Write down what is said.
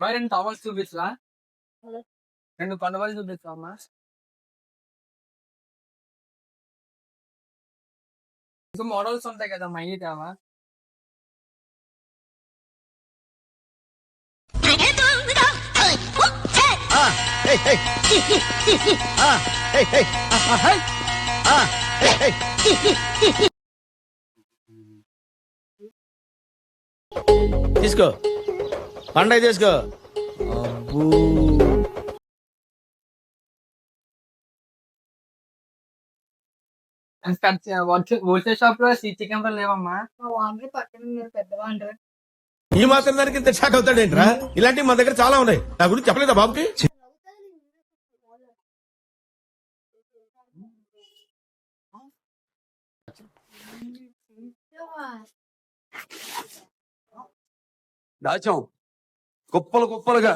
మరి 2 టవల్స్ చూపించరా? 2 కండువాలు చూపించమ్మా. ఇంకా మోడల్స్ ఉంటాయి కదా మై తేవా. తీసుకో పండగ తీసుకో. హోల్సేల్ షాప్ లో సీసీ కెమెరా లేవమ్మా. ఈ మాత్రం దానికి ఇంత షాక్ అవుతాడేంట్రా? ఇలాంటివి మన దగ్గర చాలా ఉన్నాయి. నా గురించి చెప్పలేదా బాబుకి? దాచాం కుప్పలు కుప్పలుగా.